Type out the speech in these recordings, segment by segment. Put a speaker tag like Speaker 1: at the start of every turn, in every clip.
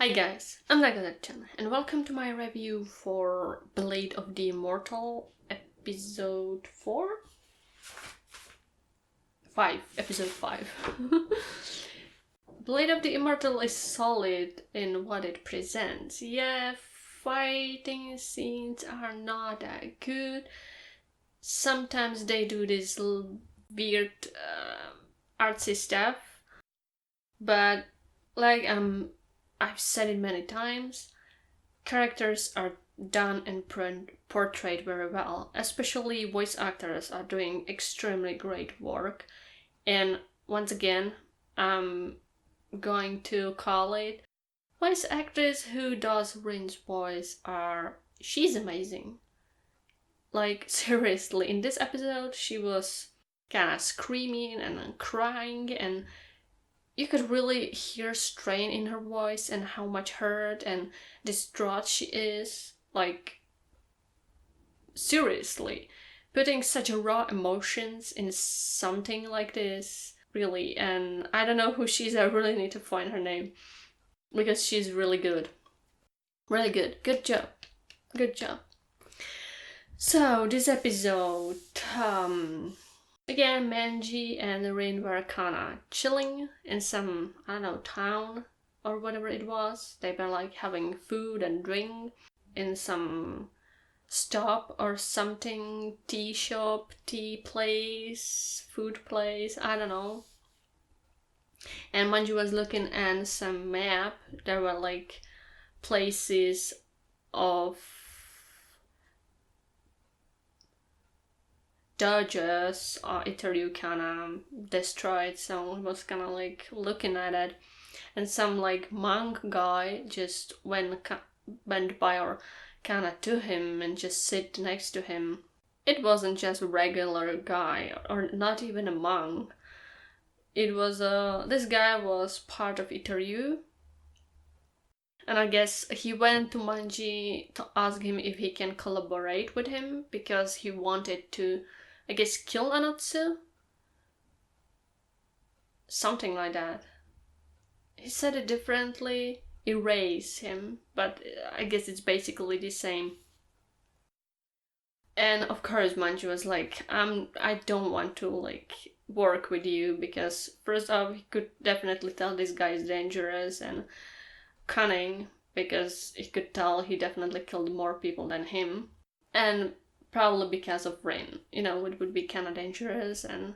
Speaker 1: Hi guys, I'm Nagadir-chan and welcome to my review for Blade of the Immortal episode 4? 5, episode 5. Blade of the Immortal is solid in what it presents. Yeah, fighting scenes are not that good. Sometimes they do this weird artsy stuff, but like I've said it many times, characters are done and portrayed very well. Especially voice actors are doing extremely great work. And once again, I'm going to call it, voice actress who does Rin's voice she's amazing. Like, seriously, in this episode she was kinda screaming and crying, and you could really hear strain in her voice and how much hurt and distraught she is. Like, seriously, putting such raw emotions in something like this, really. And I don't know who she is, I really need to find her name, because she's really good. Really good. Good job. Good job. So, this episode, again, Manji and Rin were kinda chilling in some, I don't know, town or whatever it was. They were like having food and drink in some stop or something, tea shop, tea place, food place, I don't know. And Manji was looking at some map. There were like places of dodges Itaru kinda destroyed, so I was kinda like looking at it, and some like monk guy just went by or kinda to him and just sit next to him. It wasn't just a regular guy or not even a monk. It was this guy was part of Itaru, and I guess he went to Manji to ask him if he can collaborate with him because he wanted to, I guess, kill Anotsu? Something like that. He said it differently, erase him, but I guess it's basically the same. And of course Manji was like, I don't want to like work with you, because first off, he could definitely tell this guy is dangerous and cunning, because he could tell he definitely killed more people than him. And probably because of Rin, it would be kind of dangerous. And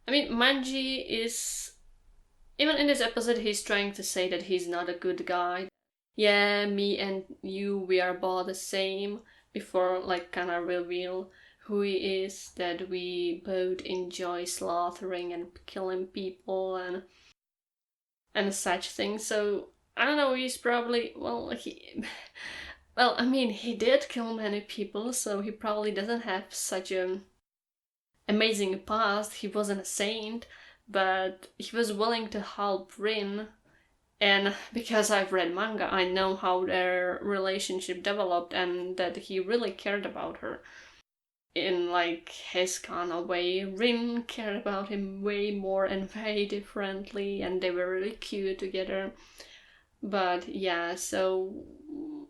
Speaker 1: I mean, Manji is, even in this episode, he's trying to say that he's not a good guy. Yeah, me and you, we are both the same, before like kind of reveal who he is, that we both enjoy slaughtering and killing people and such things. So I don't know, he's probably, well, I mean, he did kill many people, so he probably doesn't have such an amazing past. He wasn't a saint, but he was willing to help Rin. And because I've read manga, I know how their relationship developed and that he really cared about her in like his kind of way. Rin cared about him way more and very differently, and they were really cute together. But yeah, so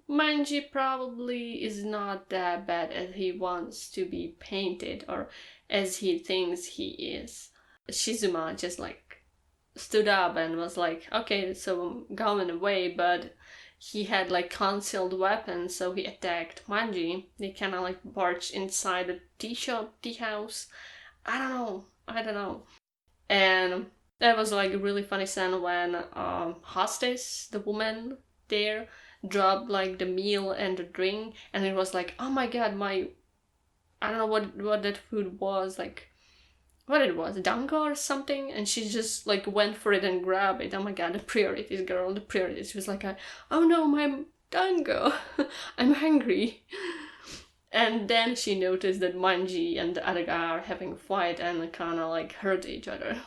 Speaker 1: Manji probably is not that bad as he wants to be painted or as he thinks he is. Shizuma just like stood up and was like, okay, so I'm going away, but he had like concealed weapons, so he attacked Manji. They kind of like barged inside the tea shop, tea house. I don't know. And that was like a really funny scene when hostess, the woman there, dropped like the meal and the drink, and it was like, oh my god, I don't know what that food was, like what it was, dango or something, and she just like went for it and grabbed it. Oh my god, the priorities, girl, the priorities. She was like, oh no, my dango, I'm hungry. And then she noticed that Manji and the other guy are having a fight and kind of like hurt each other.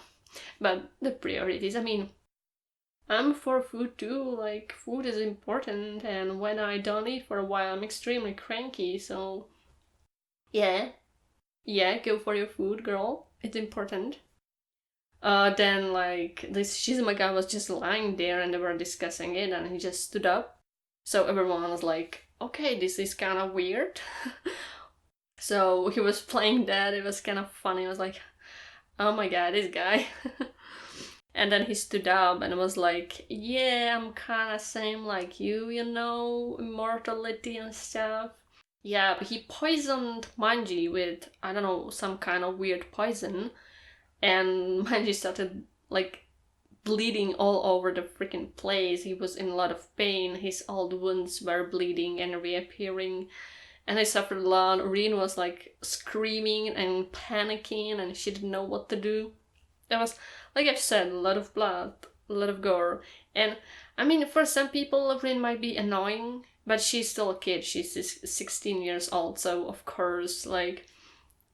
Speaker 1: But the priorities, I mean, I'm for food too, like food is important, and when I don't eat for a while I'm extremely cranky, so yeah, go for your food, girl, it's important. Then like this Shizuma guy was just lying there and they were discussing it and he just stood up. So everyone was like, okay, this is kind of weird. So he was playing that, it was kind of funny. I was like, oh my god, this guy. And then he stood up and was like, yeah, I'm kind of same like you know, immortality and stuff. Yeah, but he poisoned Manji with, I don't know, some kind of weird poison. And Manji started, like, bleeding all over the freaking place. He was in a lot of pain. His old wounds were bleeding and reappearing. And he suffered a lot. Rin was, like, screaming and panicking and she didn't know what to do. There was, like I've said, a lot of blood, a lot of gore. And, I mean, for some people, Rin might be annoying, but she's still a kid. She's 16 years old, so of course, like,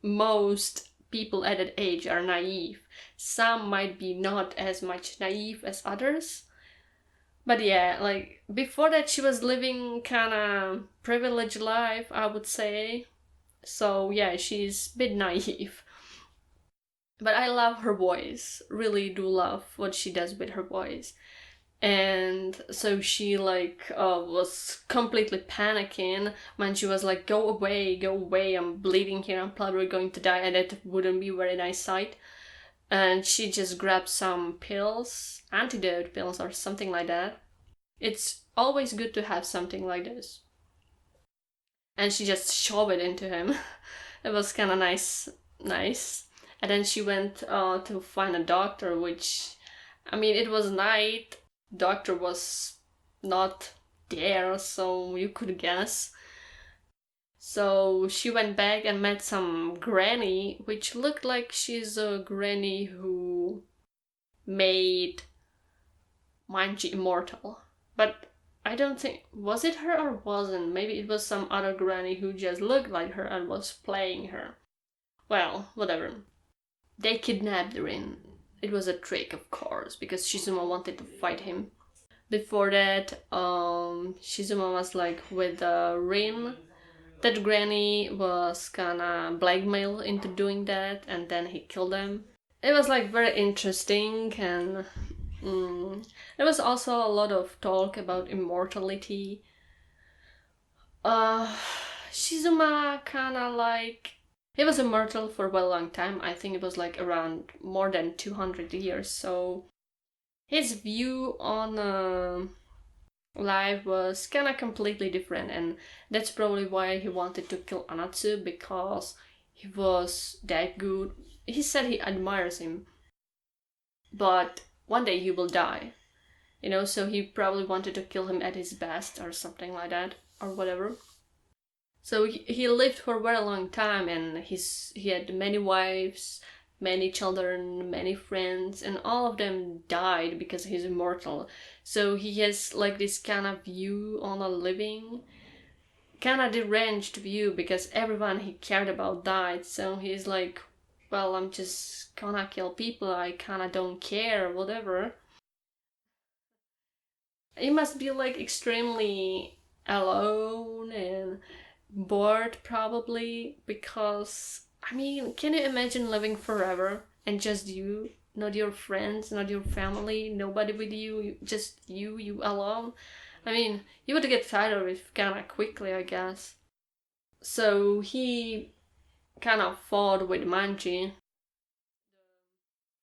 Speaker 1: most people at that age are naive. Some might be not as much naive as others. But yeah, like, before that she was living kinda privileged life, I would say. So yeah, she's a bit naive. But I love her voice. Really do love what she does with her voice. And so she like was completely panicking when she was like, go away, I'm bleeding here, I'm probably going to die, and that wouldn't be a very nice sight. And she just grabbed some pills, antidote pills or something like that. It's always good to have something like this. And she just shoved it into him. It was kind of nice. And then she went to find a doctor, which, I mean, it was night. Doctor was not there, so you could guess. So she went back and met some granny, which looked like she's a granny who made Manji immortal. But I don't think, was it her or wasn't? Maybe it was some other granny who just looked like her and was playing her. Well, whatever. They kidnapped Rin. It was a trick, of course, because Shizuma wanted to fight him. Before that, Shizuma was like with Rin. That granny was kinda blackmailed into doing that, and then he killed them. It was like very interesting, and there was also a lot of talk about immortality. Shizuma kinda like, he was immortal for a well long time. I think it was like around more than 200 years. So his view on life was kind of completely different, and that's probably why he wanted to kill Anatsu, because he was that good. He said he admires him, but one day he will die, you know, so he probably wanted to kill him at his best or something like that, or whatever. So he lived for a very long time, and he had many wives, many children, many friends, and all of them died because he's immortal. So he has like this kind of view on a living, kind of deranged view, because everyone he cared about died. So he's like, well, I'm just gonna kill people, I kind of don't care, whatever. He must be like extremely alone and bored, probably, because, I mean, can you imagine living forever and just you, not your friends, not your family, nobody with you, just you alone? I mean, you would get tired of it kind of quickly, I guess. So he kind of fought with Manji.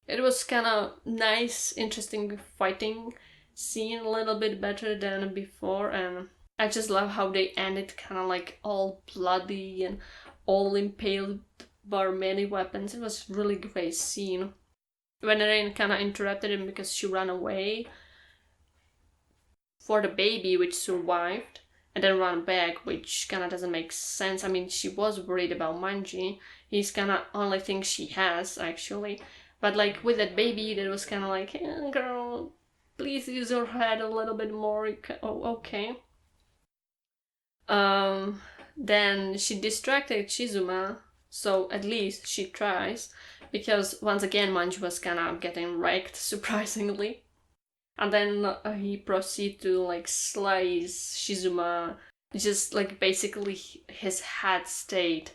Speaker 1: It was kind of nice, interesting fighting scene, a little bit better than before, and I just love how they ended kind of like all bloody and all impaled by many weapons. It was really great scene. When Rain kind of interrupted him because she ran away for the baby, which survived, and then ran back, which kind of doesn't make sense. I mean, she was worried about Manji. He's kind of only thing she has, actually. But like with that baby, that was kind of like, girl, please use your head a little bit more. Oh, okay. Then she distracted Shizuma, so at least she tries, because once again Manji was kind of getting wrecked, surprisingly. And then he proceeds to like slice Shizuma, just like basically his head stayed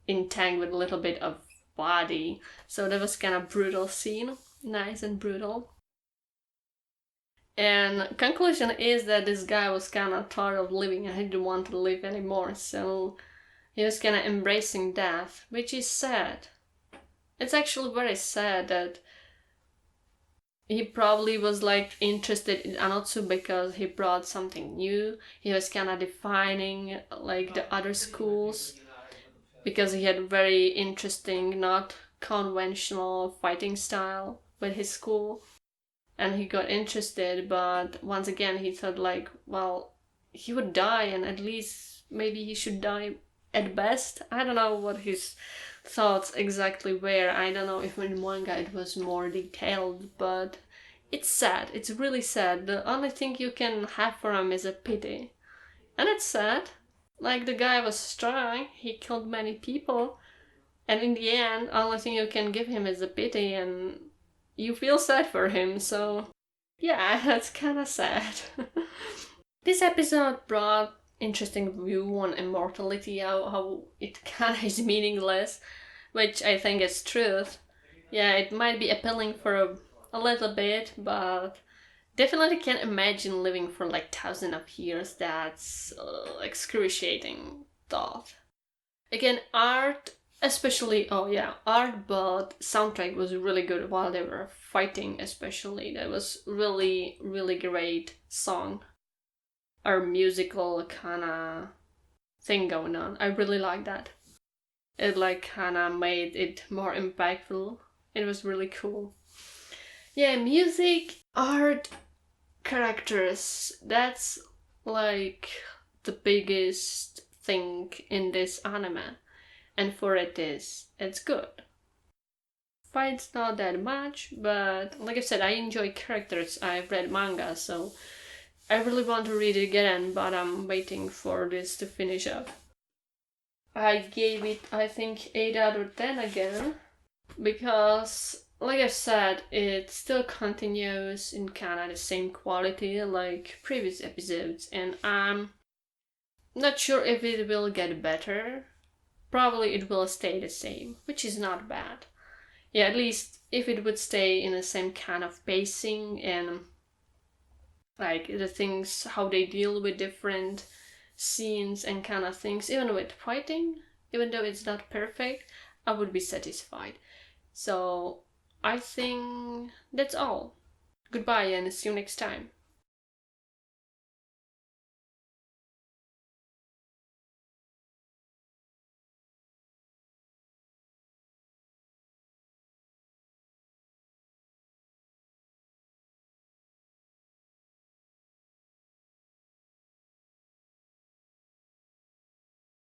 Speaker 1: intact with a little bit of body. So that was kind of brutal scene, nice and brutal. And conclusion is that this guy was kind of tired of living and he didn't want to live anymore. So he was kind of embracing death, which is sad. It's actually very sad that he probably was like interested in Anotsu because he brought something new. He was kind of defining like the other schools because he had very interesting, not conventional fighting style with his school. And he got interested, but once again he thought like, well, he would die and at least maybe he should die at best. I don't know what his thoughts exactly were. I don't know if in manga it was more detailed, but it's sad. It's really sad. The only thing you can have for him is a pity. And it's sad. Like, the guy was strong, he killed many people, and in the end, only thing you can give him is a pity, and you feel sad for him, so yeah, that's kinda sad. This episode brought interesting view on immortality, how it kinda is meaningless, which I think is truth. Yeah, it might be appealing for a little bit, but definitely can't imagine living for like thousands of years. That's excruciating thought. Again, art, especially, oh yeah, art, but soundtrack was really good while they were fighting, especially. That was really, really great song or musical kind of thing going on. I really like that. It like kind of made it more impactful. It was really cool. Yeah, music, art, characters, that's like the biggest thing in this anime. And for it's good. Fights not that much, but like I said, I enjoy characters. I've read manga, so I really want to read it again, but I'm waiting for this to finish up. I gave it, I think, 8 out of 10 again, because like I said, it still continues in kind of the same quality like previous episodes, and I'm not sure if it will get better. Probably it will stay the same, which is not bad. Yeah, at least if it would stay in the same kind of pacing and like the things, how they deal with different scenes and kind of things, even with fighting, even though it's not perfect, I would be satisfied. So I think that's all. Goodbye and see you next time.